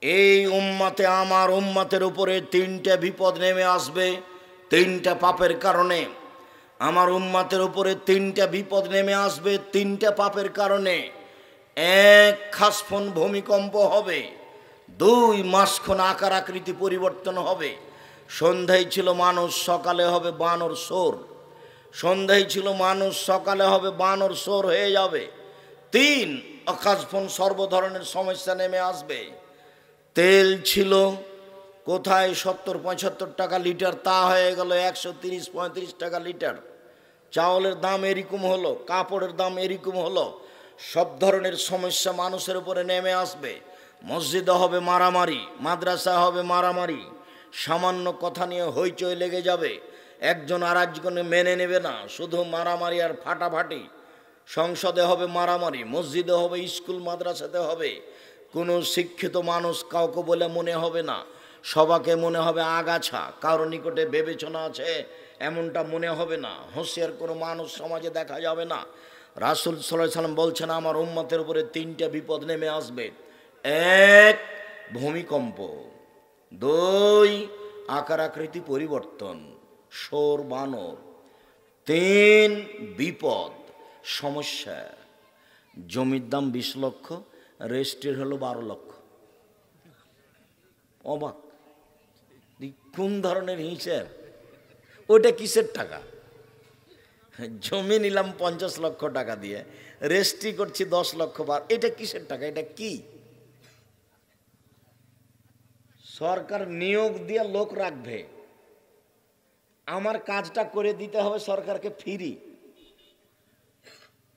এই উম্মতে আমার উম্মতের উপরে তিনটা বিপদ নেমে আসবে তিনটা পাপের কারণে। আমার উম্মতের উপরে তিনটা বিপদ নেমে আসবে তিনটা পাপের কারণে। এক, খাসফন ভূমিকম্প হবে। দুই, মাসখন আকার আকৃতি পরিবর্তন হবে। সন্ধ্যায় ছিল মানুষ, সকালে হবে বানর সোর। সন্ধ্যায় ছিল মানুষ, সকালে হবে বানর সোর হয়ে যাবে। তিন, আকাশফোন সর্বধরনের সমস্যা নেমে আসবে। তেল ছিল কোথায় 70-75 টাকা লিটার, তা হয়ে গেল 130-35 টাকা লিটার। চাউলের দাম এরকম হলো, কাপড়ের দাম এরকম হলো। সব ধরনের সমস্যা মানুষের উপরে নেমে আসবে। মসজিদে হবে মারামারি, মাদ্রাসা হবে মারামারি, সামান্য কথা নিয়ে হইচই লেগে যাবে, একজন আর একজনে মেনে নেবে না, শুধু মারামারি আর ফাটাফাটি। সংসদে হবে মারামারি, মসজিদে হবে, স্কুল মাদ্রাসাতে হবে। কোনো শিক্ষিত মানুষ কাউকে বলে মনে হবে না, সবাকে মনে হবে আগাছা, কারো নিকটে বিবেচনা আছে এমনটা মনে হবে না। হুঁশিয়ার কোনো মানুষ সমাজে দেখা যাবে না। রাসূল সাল্লাল্লাহু আলাইহি সাল্লাম বলছেন আমার উম্মতের উপরে তিনটা বিপদ নেমে আসবে। এক, ভূমিকম্প। দুই, আকার আকৃতি পরিবর্তন, সোর বানর। তিন, বিপদ সমস্যা। জমির দাম 20 লক্ষ, রেজিস্ট্রি হলো 12 লক্ষ। অবাক, কোন ধরনের হিসাব? ওটা কিসের টাকা? জমি নিলাম 50 লক্ষ টাকা দিয়ে, রেজিস্ট্রি করছি 10 লক্ষ বার, এটা কিসের টাকা? এটা কি? সরকার নিয়োগ দিয়ে লোক রাখবে, আমার কাজটা করে দিতে হবে সরকারকে ফ্রি,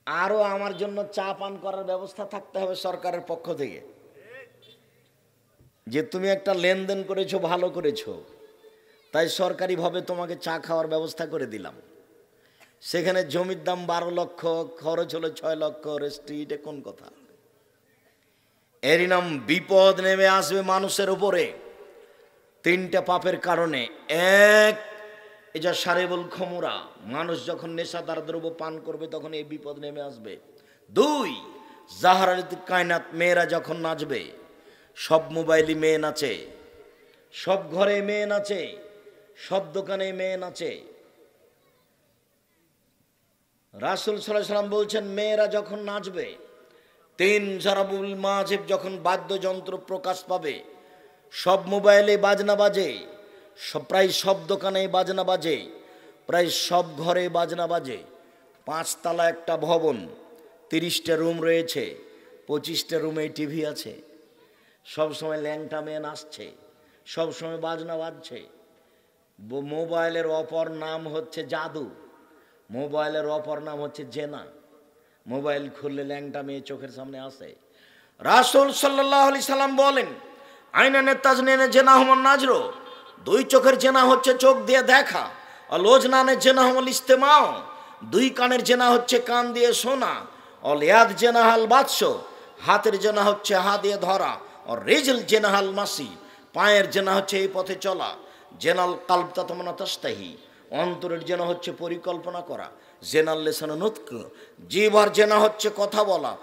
আরো আমার জন্য চা পান করার ব্যবস্থা থাকতে হবে সরকারের পক্ষ থেকে, যে তুমি একটা লেনদেন করেছো, ভালো করেছো, তাই সরকারিভাবে তোমাকে চা খাওয়ার ব্যবস্থা করে দিলাম। সেখানে জমির দাম 12 লক্ষ, খরচ হলো 6 লক্ষ, রেজিস্ট্রি, এটা কোন কথা? এরই নাম বিপদ নেমে আসবে মানুষের উপরে তিনটা পাপের কারণে। এক, এটা সারেবুল খমুরা, মানুষ যখন নেশাদার দ্রব্য পান করবে তখন এই বিপদ নেমে আসবে। দুই, জাহারাতুল কায়নাত, মেয়েরা যখন নাচবে, সব মোবাইলে মেয়ে নাচে, সব ঘরে মেয়ে নাচে, সব দোকানে মেয়ে নাচে। রাসূল সাল্লাল্লাহু আলাইহি সাল্লাম বলছেন মেয়েরা যখন নাচবে। তিন, জারাবুল মাজিব, যখন বাদ্যযন্ত্র প্রকাশ পাবে, সব মোবাইলে বাজনা বাজে, প্রায় সব দোকানে বাজনা বাজে, প্রায় সব ঘরে বাজনা বাজে। 5 তলা একটা ভবন, 30টা রুম রয়েছে, 25টা রুমে টিভি আছে, সব সময় ল্যাংটা মেয়ে নাচছে, সব সময় বাজনা বাজছে। মোবাইলের অপর নাম হচ্ছে জাদু, মোবাইলের অপর নাম হচ্ছে জেনা। মোবাইল খুললে ল্যাংটা মেয়ে চোখের সামনে আসে। রাসূল সাল্লাল্লাহু আলাইহি সাল্লাম বলেন আইনানে তাজনিনে জেনা হুমন নাজরো, দুই চোখের জেনা হচ্ছে চোখ দিয়ে দেখা। অলোজনানে জেনা হুমল ইস্তেমাও, দুই কানের জেনা হচ্ছে কান দিয়ে শোনা। অলিয়াদ জেনা হাল বাদশ, হাতের জেনা হচ্ছে হাত দিয়ে ধরা। আর রিজল জেনা হাল মাসি, পায়ের জেনা হচ্ছে এই পথে চলা। জেনাল কালব তাতমানা তাস্তাহি, অন্তরের জেনা হচ্ছে পরিকল্পনা করা। জেনাল লিসানু নুতক, জিহ্বার জেনা হচ্ছে কথা বলা।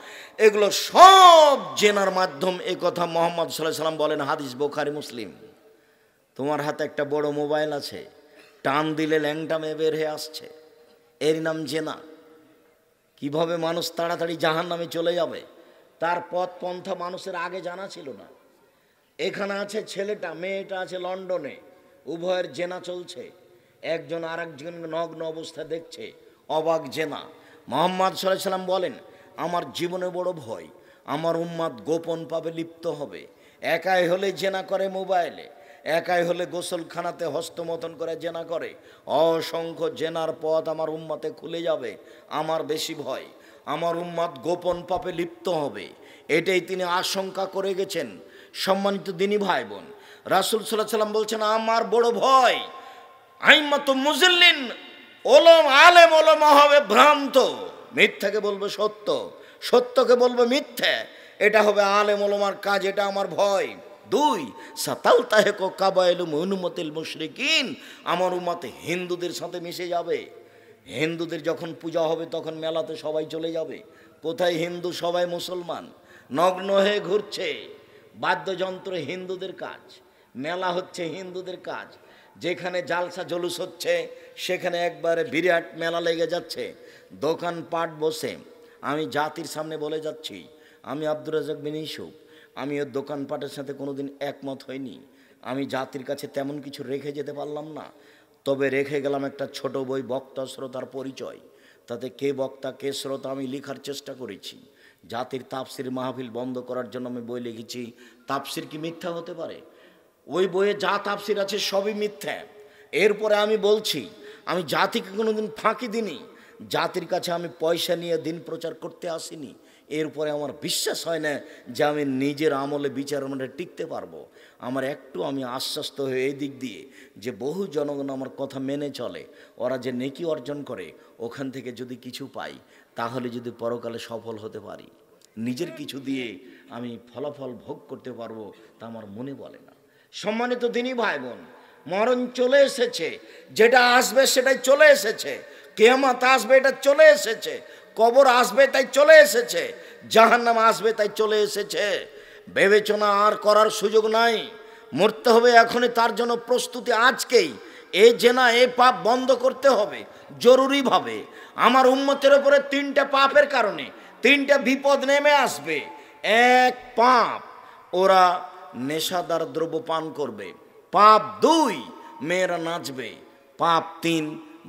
এগুলো সব জেনার মাধ্যম। এই কথা মুহাম্মদ সাল্লাল্লাহু আলাইহি সাল্লাম বলেন, হাদিস বুখারী মুসলিম। তোমার হাতে একটা বড় মোবাইল আছে, টান দিলে ল্যাংটা মেয়ে বের হয়ে আসছে, এর নাম জেনা। কিভাবে মানুষ তাড়াতাড়ি জাহান্নামে চলে যাবে তার পথ পন্থা মানুষের আগে জানা ছিল না। এখানে আছে ছেলেটা, মেয়েটা আছে লন্ডনে, উভয়ের জেনা চলছে, একজন আর একজন নগ্ন অবস্থা দেখছে, অবাক জেনা। মুহাম্মদ সাল্লাল্লাহু আলাইহি সাল্লাম বলেন আমার জীবনে বড় ভয়, আমার উম্মত গোপন পাবে লিপ্ত হবে। একাই হলে জেনা করে মোবাইলে, একাই হলে গোসলখানাতে হস্তমতন করে জেনা করে। অসংখ্য জেনার পথ আমার উম্মতে খুলে যাবে। আমার বেশি ভয় আমার উম্মত গোপন পাপে লিপ্ত হবে, এটাই তিনি আশঙ্কা করে গেছেন। সম্মানিত দিনী ভাই বোন, রাসূল সাল্লাল্লাহু আলাইহি সাল্লাম বলছেন আমার বড় ভয় আইম্মাতুল মুজাল্লিন, ওলম আলেম ওলামা হবে ভ্রান্ত, মিথ্যাকে বলবে সত্য, সত্যকে বলবে মিথ্যা, এটা হবে আলেম ওলামার কাজ, এটা আমার ভয়। দুই, সাতালতাহেকো কাবাইলু মুনুমতিল মুশরিকিন, আমার উম্মত হিন্দুদের সাথে মিশে যাবে। হিন্দুদের যখন পূজা হবে তখন মেলাতে সবাই চলে যাবে। কোথায় হিন্দু? সবাই মুসলমান, নগ্ন হয়ে ঘুরছে, বাদ্যযন্ত্র হিন্দুদের কাজ, মেলা হচ্ছে হিন্দুদের কাজ, যেখানে জালসা জলুস হচ্ছে সেখানে একবারে বিরাট মেলা লেগে যাচ্ছে, দোকানপাট বসে। আমি জাতির সামনে বলে যাচ্ছি, আমি আব্দুর রাজ্জাক বিন ইউসুফ, আমি ওর দোকানপাটের সাথে কোনোদিন একমত হইনি। আমি জাতির কাছে তেমন কিছু রেখে যেতে পারলাম না, তবে রেখে গেলাম একটা ছোট বই, বক্তা শ্রোতার পরিচয়। তাতে কে বক্তা কে শ্রোতা আমি লেখার চেষ্টা করেছি। জাতির তাফসির মাহফিল বন্ধ করার জন্য আমি বই লিখেছি, তাফসির কি মিথ্যা হতে পারে? ওই বইয়ে যা তাফসির আছে সবই মিথ্যা। এরপরে আমি বলছি, আমি জাতিকে কোনোদিন ফাঁকি দিইনি, জাতির কাছে আমি পয়সা নিয়ে দিন প্রচার করতে আসিনি। এরপরে আমার বিশ্বাস হয় না যে আমি নিজের আমলে বিচার মানে টিকতে পারবো। আমার একটু আমি আশ্বস্ত হয়ে এই দিক দিয়ে যে বহু জনগণ আমার কথা মেনে চলে, ওরা যে নেকি অর্জন করে ওখান থেকে যদি কিছু পাই তাহলে যদি পরকালে সফল হতে পারি, নিজের কিছু দিয়ে আমি ফলাফল ভোগ করতে পারবো তা আমার মনে বলে না। সম্মানিত দিনী ভাই বোন, মরণ চলে এসেছে, যেটা আসবে সেটাই চলে এসেছে, কিয়ামত আসবে এটা চলে এসেছে, কবর আসবে তাই চলে এসেছে, জাহান্নাম আসবে তাই চলে এসেছে। বিবেচনা আর করার সুযোগ নাই, মরতে হবে এখনই, তার জন্য প্রস্তুতি আজকেই। এই জেনা এই পাপ বন্ধ করতে হবে জরুরিভাবে। আমার উম্মতের উপরে 3টা পাপের কারণে 3টা বিপদ নেমে আসবে। এক, পাপ, ওরা নেশাদার দ্রব্য পান করবে। পাপ 2, মেয়েরা নাচবে। পাপ 3,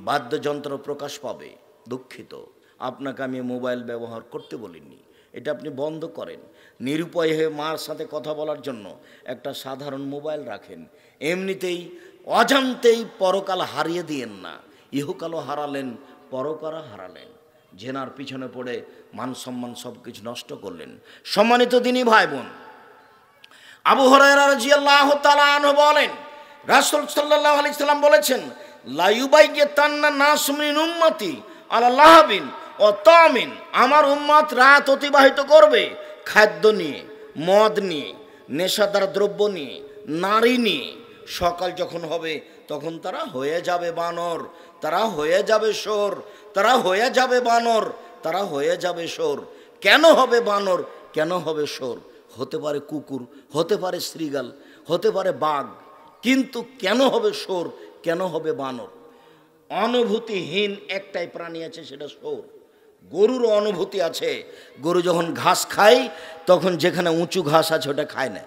বাদ্যযন্ত্র প্রকাশ পাবে। দুঃখিত, আপনাকে আমি মোবাইল ব্যবহার করতে বলিনি, এটা আপনি বন্ধ করেন। নিরুপায় হয়ে মার সাথে কথা বলার জন্য একটা সাধারণ মোবাইল রাখেন। এমনিতেই অজান্তেই পরকাল হারিয়ে দিয়েন না, ইহকালও হারালেন পরকালও হারালেন, জেনার পিছনে পড়ে মান সম্মান সব কিছু নষ্ট করলেন। সম্মানিত দিনী ভাই বোন, আবু হুরায়রা রাদিয়াল্লাহু তাআলা আনহু বলেন, রাসূল সাল্লাল্লাহু আলাইহি সাল্লাম বলেছেন, লা ইউবাইয়াতান্না নাস মিন উম্মতি আলা লাহাবিন ও তামিন, আমার উম্মত রাত অতিবাহিত করবে খাদ্য নিয়ে, মদ নিয়ে, নেশাদার দ্রব্য নিয়ে, নারী নিয়ে। সকাল যখন হবে তখন তারা হয়ে যাবে বানর, তারা হয়ে যাবে শোর, তারা হয়ে যাবে বানর, তারা হয়ে যাবে শোর। কেন হবে বানর, কেন হবে শোর? হতে পারে কুকুর, হতে পারে শ্রীগাল, হতে পারে বাঘ, কিন্তু কেন হবে শোর, কেন হবে বানর? অনুভূতিহীন একটাই প্রাণী আছে, সেটা শোর। গরুরও অনুভূতি আছে, গরু যখন ঘাস খায় তখন যেখানে উঁচু ঘাস আছে ওটা খায় না।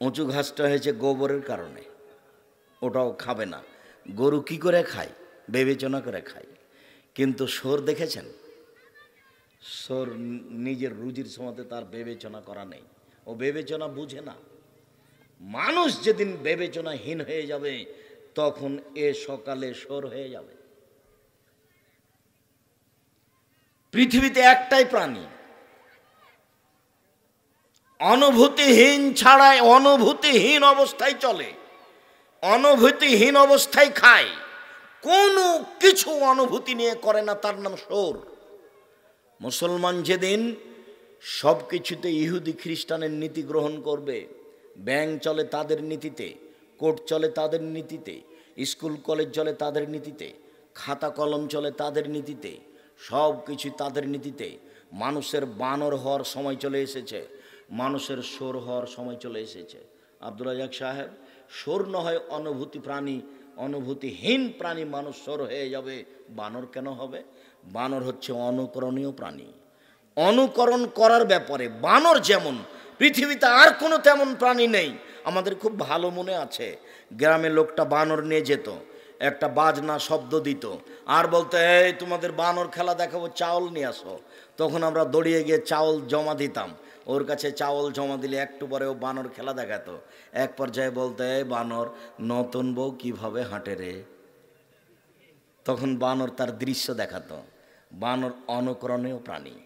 উঁচু ঘাসটা হয়েছে গোবরের কারণে, ওটাও খাবে না। গরু কি করে খায়? বিবেচনা করে খায়। কিন্তু শোর দেখেছেন? শোর নিজের রুজির সময় তার বিবেচনা করা নেই, ও বিবেচনা বুঝে না। মানুষ যেদিন বিবেচনাহীন হয়ে যাবে তখন এ সকালে শোর হয়ে যাবে। পৃথিবীতে একটাই প্রাণী অনুভূতিহীন ছাড়াই, অনুভূতিহীন অবস্থায় চলে, অনুভূতিহীন অবস্থায় খায়, কোনো কিছু অনুভূতি নিয়ে করে না, তার নাম শোর। মুসলমান যেদিন সব কিছুতে ইহুদি খ্রিস্টানের নীতি গ্রহণ করবে, ব্যাংক চলে তাদের নীতিতে, কোর্ট চলে তাদের নীতিতে, স্কুল কলেজ চলে তাদের নীতিতে, খাতা কলম চলে তাদের নীতিতে, সব কিছু তাদের নীতিতে, মানুষের বানর হওয়ার সময় চলে এসেছে, মানুষের শোর হওয়ার সময় চলে এসেছে। আব্দুল রাজ্জাক সাহেব, শোর না হয় অনুভূতি প্রাণী, অনুভূতিহীন প্রাণী মানুষ শোর হয়ে যাবে, বানর কেন হবে? বানর হচ্ছে অনুকরণীয় প্রাণী। অনুকরণ করার ব্যাপারে বানর যেমন, পৃথিবীতে আর কোনো তেমন প্রাণী নেই। আমাদের খুব ভালো মনে আছে, গ্রামে লোকটা বানর নিয়ে যেত, একটা বাজনা শব্দ দিত আর বলতো, এই তোমাদের বানর খেলা দেখাবো, চাউল নিয়ে আসো। তখন আমরা দৌড়িয়ে গিয়ে চাউল জমা দিতাম, ওর কাছে চাউল জমা দিলে একটু পরে ও বানর খেলা দেখাতো। এক পর্যায়ে বলতো, এই বানর, নতুন বউ কিভাবে হাঁটে রে। তখন বানর তার দৃশ্য দেখাতো। বানর অনুকরণীয় প্রাণী।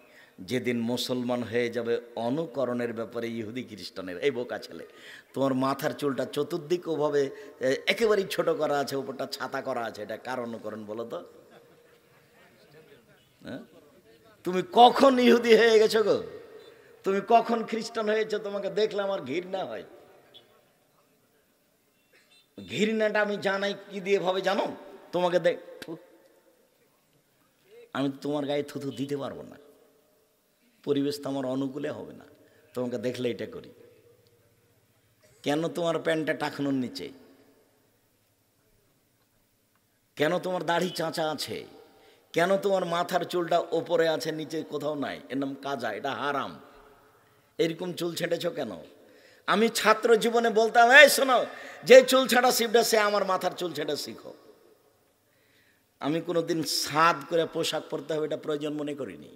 যেদিন মুসলমান হয়ে যাবে অনুকরণের ব্যাপারে ইহুদি খ্রিস্টানের, এই বোকা ছেলে, তোমার মাথার চুলটা চতুর্দিক ওভাবে একেবারেই ছোট করা আছে, উপরটা ছাতা করা আছে, এটা কার অনুকরণ বলো তো? হ্যাঁ, তুমি কখন ইহুদি হয়ে গেছো গো? তুমি কখন খ্রিস্টান হয়েছো? তোমাকে দেখলে আমার ঘৃণা হয়। ঘৃণাটা আমি জানাই কি দিয়ে ভাবে জানো? তোমাকে দেখ, আমি তোমার গায়ে থুথু দিতে পারবো না, পরিবেশ তো আমার অনুকূলে হবে না। তোমাকে দেখলে এটা করি। কেন তোমার প্যান্টটা টাকনোর নিচে? কেন তোমার দাড়ি চাঁচা আছে? কেন তোমার মাথার চুলটা ওপরে আছে, নিচে কোথাও নাই? এর নাম কাজা, এটা হারাম। এরকম চুল ছেঁটেছ কেন? আমি ছাত্র জীবনে বলতাম, এই শোনো, যে চুল ছাঁটা শিখবে সে আমার মাথার চুল ছেঁটা শিখো। আমি কোনোদিন সাদ করে পোশাক পরতে হবে এটা প্রয়োজন মনে করিনি।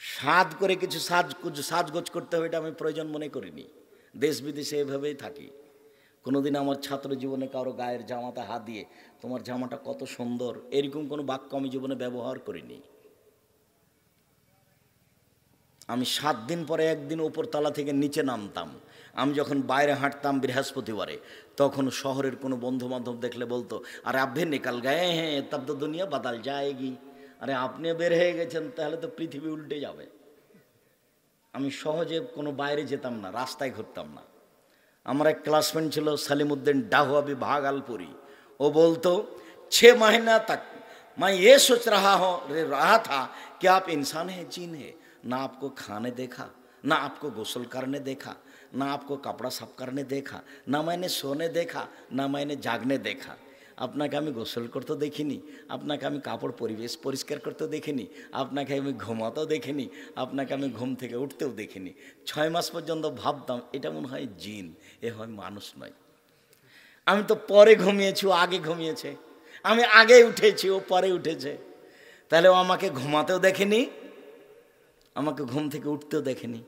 সাদ করে কিছু সাজগোজ করতে হবে এটা আমি প্রয়োজন মনে করিনি। দেশ বিদেশে এভাবেই থাকি। কোনোদিন আমার ছাত্র জীবনে কারো গায়ের জামাতে হাত দিয়ে তোমার জামাটা কত সুন্দর এরকম কোনো বাক্য আমি জীবনে ব্যবহার করিনি। আমি 7 দিন পরে একদিন উপর তলা থেকে নিচে নামতাম। আমি যখন বাইরে হাঁটতাম বৃহস্পতিবারে, তখন শহরের কোনো বন্ধু বান্ধব দেখলে বলতো, আরে আব্বে নিকাল গায়ে হ্যাঁ তব তো দুনিয়া বদল যায়গি। আরে আপনি বের হয়ে গেছেন, তাহলে তো পৃথিবী উল্টে যাবে। আমি সহজে কোনো বাইরে যেতাম না, রাস্তায় ঘুরতাম না। আমার এক ক্লাসমেট ছিল সালিমউদ্দিন ডাহুয়াবি ভাগলপুরি। ও বলতো 6 महीना तक मैं ये सोच रहा था कि आप इंसान है जीन है, ना आपको खाने देखा, ना आपको गोसल करने देखा, ना आपको कपड़ा साफ करने देखा, ना मैंने सोने देखा, ना मैंने जागने देखा। আপনাকে আমি গোসল করতেও দেখিনি, আপনাকে আমি কাপড় পরিষ্কার করতেও দেখিনি, আপনাকে আমি ঘুমাতেও দেখিনি, আপনাকে আমি ঘুম থেকে উঠতেও দেখিনি। 6 মাস পর্যন্ত ভাবতাম এটা মনে হয় জিন, এ হয় মানুষ নয়। আমি তো পরে ঘুমিয়েছি, ও আগে ঘুমিয়েছে। আমি আগে উঠেছি, ও পরে উঠেছে। তাহলে ও আমাকে ঘুমাতেও দেখেনি, আমাকে ঘুম থেকে উঠতেও দেখেনি।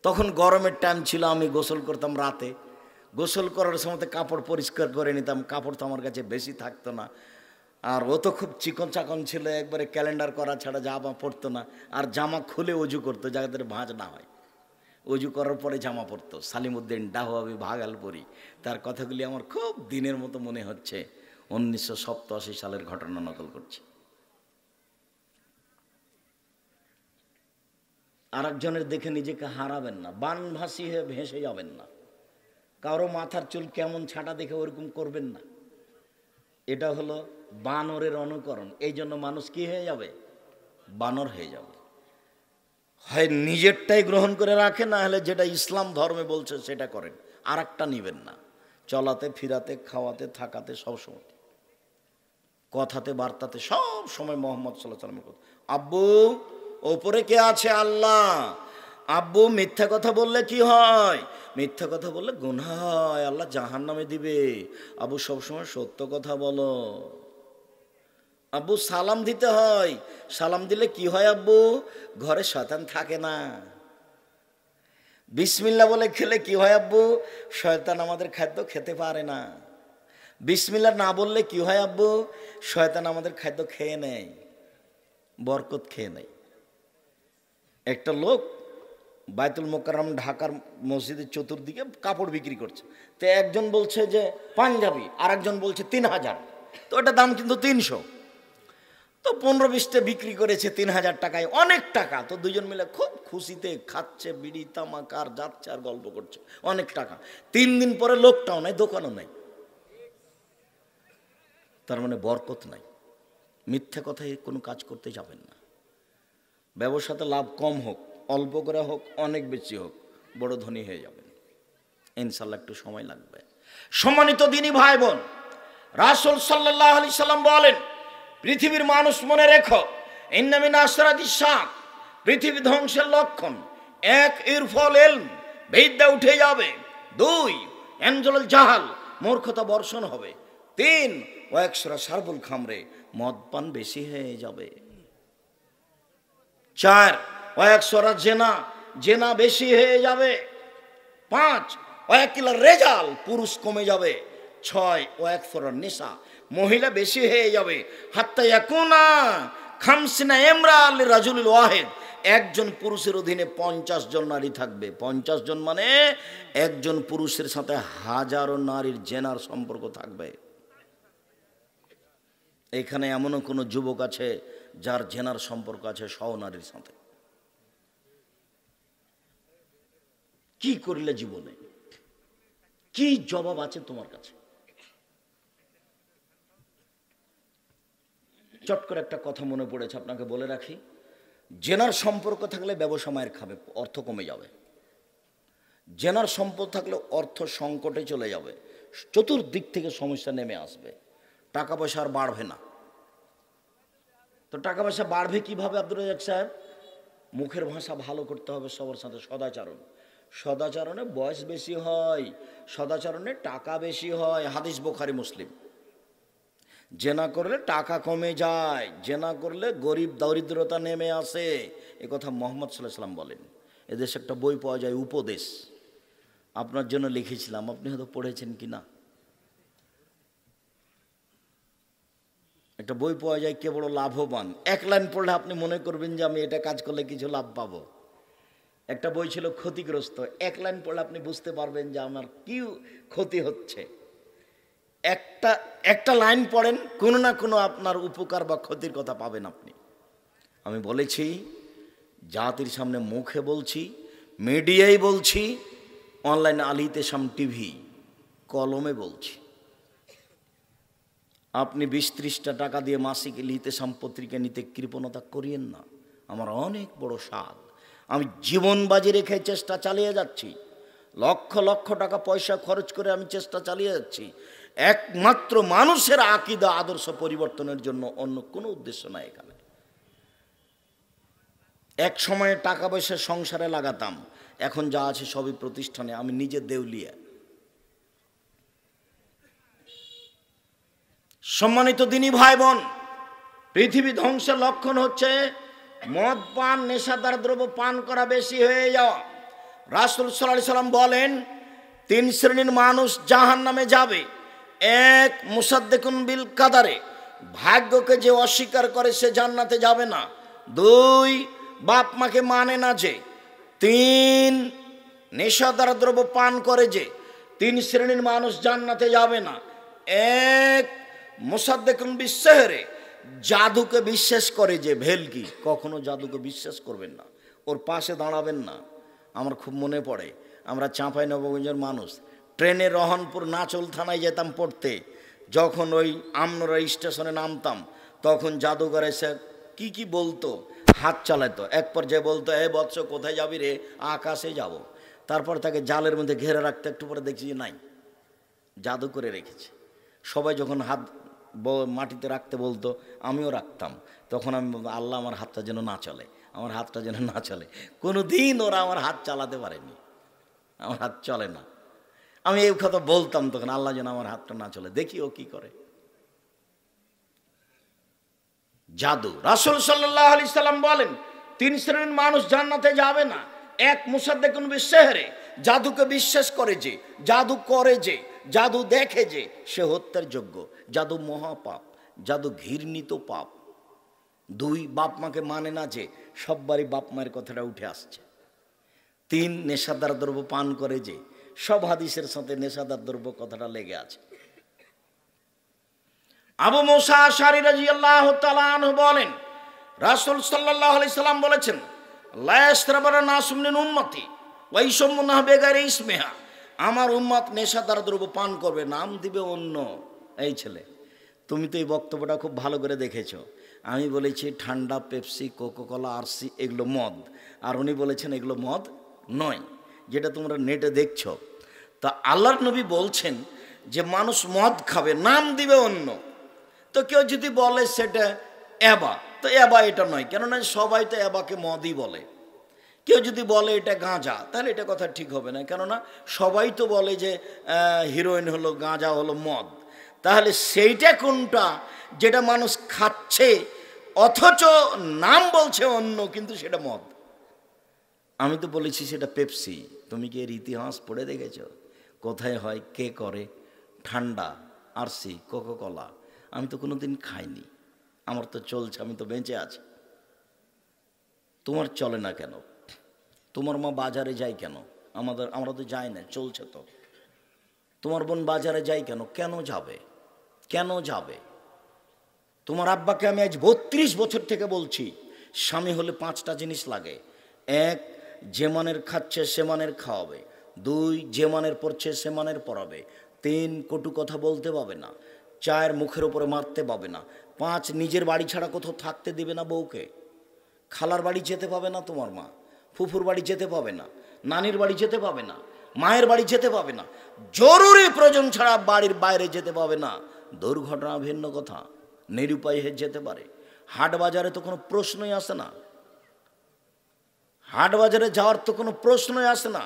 তখন গরমের টাইম ছিল, আমি গোসল করতাম রাতে। গোসল করার সময় কাপড় পরিষ্কার করে নিতাম, কাপড় তো আমার কাছে বেশি থাকতো না। আর ও তো খুব চিকন চাকন ছিল, একবারে ক্যালেন্ডার করা ছাড়া জামা পরতো না। আর জামা খুলে অজু করতো যাদের ভাঁজ না হয়, অজু করার পরে জামা পরতো। সালিমউদ্দিন ডাহুয়াবি ভাগলপুরি, তার কথাগুলি আমার খুব দিনের মতো মনে হচ্ছে। 1987 সালের ঘটনা নকল করছি। আর একজনের দেখে নিজেকে হারাবেন না, বানভাসী হয়ে ভেসে যাবেন না। কারো মাথার চুল কেমন ছাটা দেখে ওরকম করবেন না। এটা হলো বানরের অনুকরণ। এই জন্য মানুষ কি হয়ে যাবে? বানর হয়ে যাবে। হয় নিজেরটাই গ্রহণ করে রাখে, না হলে যেটা ইসলাম ধর্মে বলছে সেটা করেন, আর একটা নিবেন না। চলাতে ফিরাতে খাওয়াতে থাকাতে সবসময়, কথাতে বার্তাতে সব সময় মোহাম্মদ সাল্লাল্লাহু আলাইহি ওয়াসাল্লামের কথা। আব্বু ওপরে কে আছে? আল্লাহ। আব্বু মিথ্যা কথা বললে কি হয়? মিথ্যা কথা বললে গুনাহ হয়, আল্লাহ জাহান্নামে দিবে। আব্বু সবসময় সত্য কথা বলো। আব্বু সালাম দিতে হয়, সালাম দিলে কি হয় আব্বু? ঘরে শয়তান থাকে না। বিসমিল্লাহ বলে খেলে কি হয় আব্বু? শয়তান আমাদের খাদ্য খেতে পারে না। বিসমিল্লাহ না বললে কি হয় আব্বু? শয়তান আমাদের খাদ্য খেয়ে নেয়, বরকত খেয়ে নেয়। একটা লোক বাইতুল মোকাররম ঢাকার মসজিদের চতুর্দিকে কাপড় বিক্রি করছে। তো একজন বলছে যে পাঞ্জাবি, আর একজন বলছে 3000। তো ওটা দাম কিন্তু 300। তো 15-20টা বিক্রি করেছে 3000 টাকায়, অনেক টাকা। তো দুজন মিলে খুব খুশিতে খাচ্ছে, বিড়ি তামাক আর যাচ্ছে আর গল্প করছে, অনেক টাকা। 3 দিন পরে লোকটাও নাই, দোকানও নাই। তার মানে বরকত নাই। মিথ্যা কথায় কোনো কাজ করতে যাবেন না। ব্যবসাতে লাভ কম হোক, অল্প করে হোক, অনেক বেশি হোক, বড় ধনী হয়ে যাবেন ইনশাল্লাহ। একটু সময় লাগবে। সম্মানিত দিনী ভাই বোন, রাসূল সাল্লাল্লাহু আলাইহি সাল্লাম বলেন, পৃথিবীর মানুষ মনে রেখো, ইন্না মিন আশরাতিশ শাক, পৃথিবী ধ্বংসের লক্ষণ। 1 ইরফল ইলম, বিদ্যা উঠে যাবে। 2 এনজলুল জাহাল, মূর্খতা বর্ষণ হবে। 3 ওয়াকসরা শারবুল খামরে, মদ পান বেশি হয়ে যাবে। 4 ওয়াকসরা জেনা, জেনা বেশি হয়ে যাবে। 5 ওয়াকিলা রেজাল, পুরুষ কমে যাবে। 6 ওয়াকসরা নিসা, মহিলা বেশি হয়ে যাবে। হাত্তা ইয়াকুনা খামসিনা ইমরাআ লিরাজুলিল ওয়াহিদ, একজন পুরুষের অধীনে 50 জন নারী থাকবে। 50 জন মানে একজন পুরুষের সাথে হাজারো নারীর জেনার সম্পর্ক থাকবে। এখানে এমনও কোনো যুবক আছে যার জেনার সম্পর্ক আছে সহনারীর সাথে। কি করলে জীবনে? কি জবাব আছে তোমার কাছে? চট করে একটা কথা মনে পড়েছে, আপনাকে বলে রাখি। জেনার সম্পর্ক থাকলে ব্যবসা মায়ের খাবে, অর্থ কমে যাবে। জেনার সম্পদ থাকলে অর্থ সংকটে চলে যাবে, চতুর্দিক থেকে সমস্যা নেমে আসবে, টাকা পয়সা আর বাড়বে না। তো টাকা পয়সা বাড়বে কিভাবে আব্দুর রাজ্জাক সাহেব? মুখের ভাষা ভালো করতে হবে সবার সাথে, সদাচরণ। সদাচরণে বয়স বেশি হয়, সদাচরণে টাকা বেশি হয়, হাদিস বুখারী মুসলিম। জেনা করলে টাকা কমে যায়, জেনা করলে গরিব দরিদ্রতা নেমে আসে, এ কথা মুহাম্মদ সাল্লাল্লাহু আলাইহি ওয়াসাল্লাম বলেন। এদেশে একটা বই পাওয়া যায়, উপদেশ, আপনার জন্য লিখেছিলাম, আপনি হয়তো পড়েছেন কি না। একটা বই পাওয়া যায়, কে বড় লাভবান। এক লাইন পড়লে আপনি মনে করবেন যে আমি এটা কাজ করলে কিছু লাভ পাবো। একটা বই ছিল ক্ষতিগ্রস্ত, এক লাইন পড়লে আপনি বুঝতে পারবেন যে আমার কি ক্ষতি হচ্ছে। একটা লাইন পড়েন, কোনো না কোনো আপনার উপকার বা ক্ষতির কথা পাবেন আপনি। আমি বলেছি, জাতির সামনে মুখে বলছি, মিডিয়ায় বলছি, অনলাইন আলিতেসাম টিভি, কলমে বলছি। আপনি 20-30টা টাকা দিয়ে মাসিক ইলিতেসাম পত্রিকা নিতে কৃপণতা করিয়েন না। আমার অনেক বড় স্বাদ, আমি জীবন বাজি রেখে চেষ্টা চালিয়ে যাচ্ছি, লক্ষ লক্ষ টাকা পয়সা খরচ করে আমি চেষ্টা চালিয়ে যাচ্ছি, একমাত্র মানুষের আকীদা আদর্শ পরিবর্তনের জন্য, অন্য কোনো উদ্দেশ্য নাই এখানে। এক সময়ে টাকা পয়সা সংসারে লাগাতাম, এখন যা আছে সবই প্রতিষ্ঠানে, আমি নিজে দেউলিয়া। সম্মানিত দিনী ভাই বোন, পৃথিবী ধ্বংসের লক্ষণ হচ্ছে মদ পান, নেশাদার দ্রব্য পান করা বেশি হয়ে যাওয়া। রাসূল সাল্লাল্লাহু আলাইহি সাল্লাম বলেন, 3 শ্রেণীর মানুষ জাহান্নামে যাবে। 1, মুসাদ্দিকুন বিল কাদারে, ভাগ্যকে যে অস্বীকার করে সে জান্নাতে যাবে না। 2, বাপ মাকে মানে না যে। 3, নেশাদার দ্রব্য পান করে যে। 3 শ্রেণীর মানুষ জান্নাতে যাবে না। 1, মুসাদ্দিকুন বিসসিহরি, জাদুকে বিশ্বাস করে যে। ভেলকি, কখনো জাদুকে বিশ্বাস করবেন না, ওর পাশে দাঁড়াবেন না। আমার খুব মনে পড়ে, আমরা চাঁপাইনবাবগঞ্জের মানুষ, ট্রেনে রহনপুর নাচল থানায় যেতাম পড়তে। যখন ওই আমনরা স্টেশনে নামতাম, তখন জাদুঘর এসে কি বলতো, হাত চালাতো। এক পর্যায়ে বলতো, এ বৎস কোথায় যাবি রে? আকাশে যাব। তারপর তাকে জালের মধ্যে ঘেরে রাখতে, একটু পরে দেখছি যে নাই, জাদু করে রেখেছে। সবাই যখন হাত মাটিতে রাখতে বলতো, আমিও রাখতাম। তখন আমি বলতাম, আল্লাহ আমার হাতটা যেন না চলে, আমার হাতটা যেন না চলে। কোনো দিন ওরা আমার হাত চালাতে পারেনি, আমার হাত চলে না। আমি এই কথা বলতাম তখন, আল্লাহ যেন আমার হাতটা না চলে, দেখি ও কি করে। জাদু, রাসূল সাল্লাল্লাহু আলাইহি সাল্লাম বলেন, 3 শ্রেণীর মানুষ জান্নাতে যাবে না। 1, মুসাদ্দিকুন বিসসিহরি, জাদুকে বিশ্বাস করে যে, জাদু করে যে, জাদু দেখে যে, সে হত্যার যোগ্য। জাদু মহাপাপ, জাদু ঘৃণিত পাপ। 2, বাপ মাকে মানে না যে, সববারই বাপ মায়ের কথাটা উঠে আসছে। 3, নেশাদার দ্রব্য পান করে যে, সব হাদিসের সাথে নেশাদার দ্রব্য কথাটা লেগে আছে। আবু মুসা আশআরী রাদিয়াল্লাহু তাআলা আনহু বলেন, রাসূল সাল্লাল্লাহু আলাইহি সাল্লাম বলেছেন, লা ইয়াশরাবানা নাসুম মিন উম্মতি ওয়া ইয়াশমুনা বিগাইরি ইসমিহা, আমার উম্মত নেশাদার দ্রব্য পান করবে, নাম দিবে অন্য। এই ছেলে, তুমি তো এই বক্তব্যটা খুব ভালো করে দেখেছো। আমি বলেছি ঠান্ডা, পেপসি, কোকাকোলা, আরসি এগুলো মদ, আর উনি বলেছেন এগুলো মদ নয়, যেটা তোমরা নেটে দেখছো। তা আল্লাহর নবী বলছেন যে মানুষ মদ খাবে, নাম দিবে অন্য। তো কেউ যদি বলে সেটা অ্যাবা, তো অ্যাবা এটা নয়, কেননা সবাই তো অ্যাবাকে মদই বলে। কেউ যদি বলে এটা গাঁজা, তাহলে এটা কথা ঠিক হবে না, কেননা সবাই তো বলে যে হিরোইন হলো, গাঁজা হলো মদ। তাহলে সেইটা কোনটা যেটা মানুষ খাচ্ছে অথচ নাম বলছে অন্য, কিন্তু সেটা মদ? আমি তো বলেছি সেটা পেপসি। তুমি কি এর ইতিহাস পড়ে দেখেছ? কোথায় হয়, কে করে? ঠান্ডা, আরসি, কোকাকোলা আমি তো কোনোদিন খাইনি, আমার তো চলছে, আমি তো বেঁচে আছি। তোমার চলে না কেন? তোমার মা বাজারে যায় কেন? আমরা তো যাই না, চলছে তো। তোমার বোন বাজারে যায় কেন? কেন যাবে? কেন যাবে? তোমার আব্বাকে আমি আজ 32 বছর থেকে বলছি, স্বামী হলে 5টা জিনিস লাগে। 1, যে মানের খাচ্ছে সে মানের খাওয়াবে। 2, যে মানের পড়ছে সে মানের পড়াবে। 3, কটু কথা বলতে পাবে না। 4, মুখের উপরে মারতে পাবে না। 5, নিজের বাড়ি ছাড়া কোথাও থাকতে দিবে না বউকে। খালার বাড়ি যেতে পাবে না তোমার মা, ফুফুর বাড়ি যেতে পাবে না, নানির বাড়ি যেতে পাবে না, মায়ের বাড়ি যেতে পাবে না, জরুরি প্রয়োজন ছাড়া বাড়ির বাইরে যেতে পাবে না। দুর্ঘটনা ভিন্ন কথা, নিরুপায় হয়ে যেতে পারে। হাট বাজারে তো কোনো প্রশ্নই আসে না, হাট বাজারে যাওয়ার তো কোনো প্রশ্নই আসে না।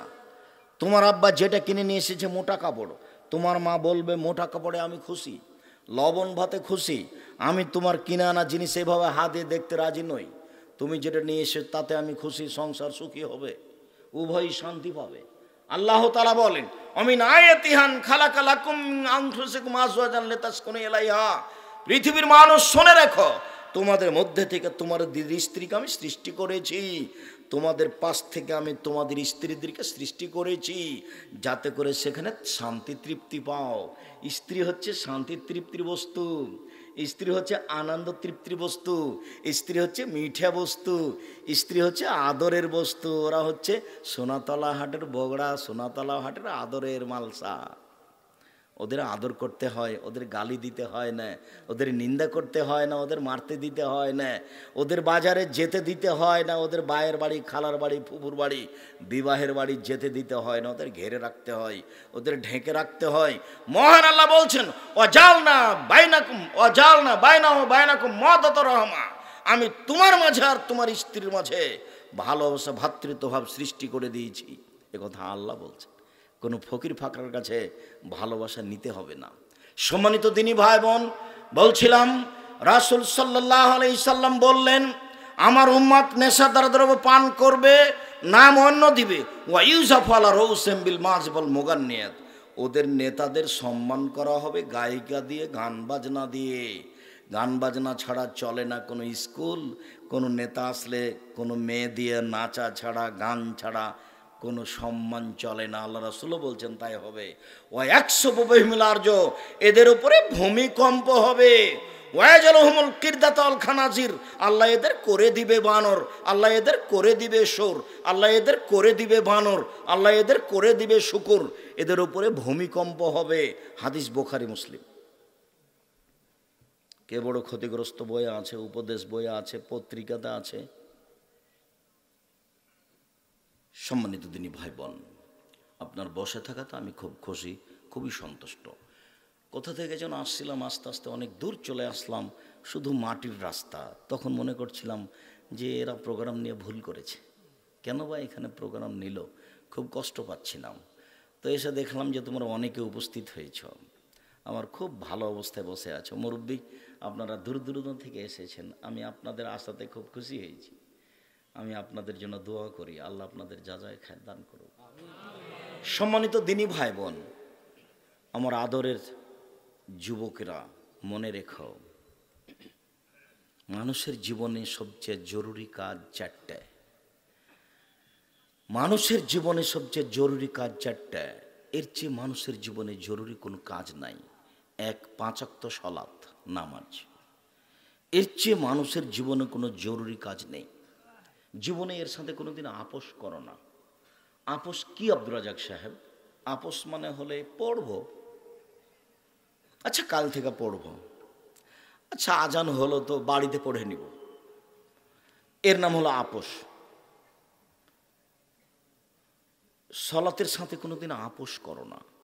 তোমার আব্বা যেটা কিনে নিয়ে এসেছে মোটা কাপড়, তোমার মা বলবে মোটা কাপড়ে আমি খুশি, লবণ ভাতে খুশি, আমি তোমার কিনে আনা জিনিস এভাবে হাতে দেখতে রাজি নই, তুমি যেটা নিয়ে এসে তাতে আমি খুশি, সংসার সুখী হবে, উভয়ই শান্তি পাবে। আল্লাহ তাআলা বলেন অমিন আয়াতিহান খালাকালাকুম আনফুসিকুম আজওয়াজান লিতাসকুনু ইলাইহা, পৃথিবীর মানুষ শুনে রেখো, তোমাদের মধ্যে থেকে তোমাদের স্ত্রীকে আমি সৃষ্টি করেছি, তোমাদের পাশ থেকে আমি তোমাদের স্ত্রীদেরকে সৃষ্টি করেছি যাতে করে সেখানে শান্তি তৃপ্তি পাও। স্ত্রী হচ্ছে শান্তি তৃপ্তির বস্তু, স্ত্রী হচ্ছে আনন্দ তৃপ্তির বস্তু, স্ত্রী হচ্ছে মিঠা বস্তু, স্ত্রী হচ্ছে আদরের বস্তু। ওরা হচ্ছে সোনাতলা হাটের বগড়া, সোনাতলা হাটের আদরের মালসা। ওদের আদর করতে হয়, ওদের গালি দিতে হয় না, ওদের নিন্দা করতে হয় না, ওদের মারতে দিতে হয় না, ওদের বাজারে যেতে দিতে হয় না, ওদের বায়ের বাড়ি, খালার বাড়ি, ফুফুর বাড়ি, বিবাহের বাড়ি যেতে দিতে হয় না, ওদের ঘেরে রাখতে হয়, ওদের ঢেকে রাখতে হয়। মহান আল্লাহ বলছেন ওয়াজালনা বাইনাকুম মাওয়াদাতার রাহমা, আমি তোমার মাঝে আর তোমার স্ত্রীর মাঝে ভালোবাসা, ভ্রাতৃত্বভাব সৃষ্টি করে দিয়েছি। একথা আল্লাহ বলছেন, কোনো ফকির ফাকরার কাছে ভালোবাসা নিতে হবে না। সম্মানিত দিনী ভাই বোন, বলছিলাম রাসূল সাল্লাল্লাহু আলাইহি সাল্লাম বললেন আমার উম্মত নেশাদার দ্রব্য পান করবে, নাম অন্য দিবে, ওয়া ইউজাফু আলা রাউসিম বিল মাযবল মুগান্নিয়াত, ওদের নেতাদের সম্মান করা হবে গায়িকা দিয়ে, গান বাজনা দিয়ে। গান বাজনা ছাড়া চলে না কোনো স্কুল, কোনো নেতা আসলে কোনো মেয়ে দিয়ে নাচা ছাড়া, গান ছাড়া কোনো সম্মান চলে না। আল্লাহ রাসূল বলছেন তাই হবে। ও 100 আরজ, এদের উপরে ভূমিকম্প হবে। ওয়াজালহুমুল কিরদাতাল খানাজির, আল্লাহ এদের করে দিবে বানর, আল্লাহ এদের করে দিবে সুর, আল্লাহ এদের করে দিবে বানর, আল্লাহ এদের করে দিবে শুকুর, এদের উপরে ভূমিকম্প হবে। হাদিস বুখারী মুসলিম। কে বড় ক্ষতিগ্রস্ত বইয়ে আছে, উপদেশ বইয়ে আছে, পত্রিকাতে আছে। সম্মানিত দিনী ভাই বোন, আপনার বসে থাকাতে আমি খুব খুশি, খুবই সন্তুষ্ট। কোথা থেকে যেন আসছিলাম, আস্তে আস্তে অনেক দূর চলে আসলাম, শুধু মাটির রাস্তা। তখন মনে করছিলাম যে এরা প্রোগ্রাম নিয়ে ভুল করেছে, কেন বা এখানে প্রোগ্রাম নিল, খুব কষ্ট পাচ্ছিলাম। তো এসে দেখলাম যে তোমরা অনেকে উপস্থিত হয়েছ, আমার খুব ভালো অবস্থায় বসে আছো। মুরব্বী, আপনারা দূর দূরান্ত থেকে এসেছেন, আমি আপনাদের আশাতে খুব খুশি হয়েছি। আমি আপনাদের জন্য দোয়া করি, আল্লাহ আপনাদের যা যায় খায় দান করুক। সম্মানিত দিনী ভাই বোন, আমার আদরের যুবকেরা, মনে রেখো মানুষের জীবনে সবচেয়ে জরুরি কাজ চারটে। মানুষের জীবনে সবচেয়ে জরুরি কাজ চারটে, এর চেয়ে মানুষের জীবনে জরুরি কোনো কাজ নাই। 5 ওয়াক্ত সালাত নামাজ, এর চেয়ে মানুষের জীবনে কোনো জরুরি কাজ নেই। জীবনে এর সাথে কোনোদিন আপোষ করো না। আপোষ কি আব্দুর রাজাক সাহেব? আপোষ মানে হলে পড়বো, আচ্ছা কাল থেকে পড়বো, আচ্ছা আজান হলো তো বাড়িতে পড়ে নিব, এর নাম হলো আপোষ। সালাতের সাথে কোনোদিন আপোষ করো না।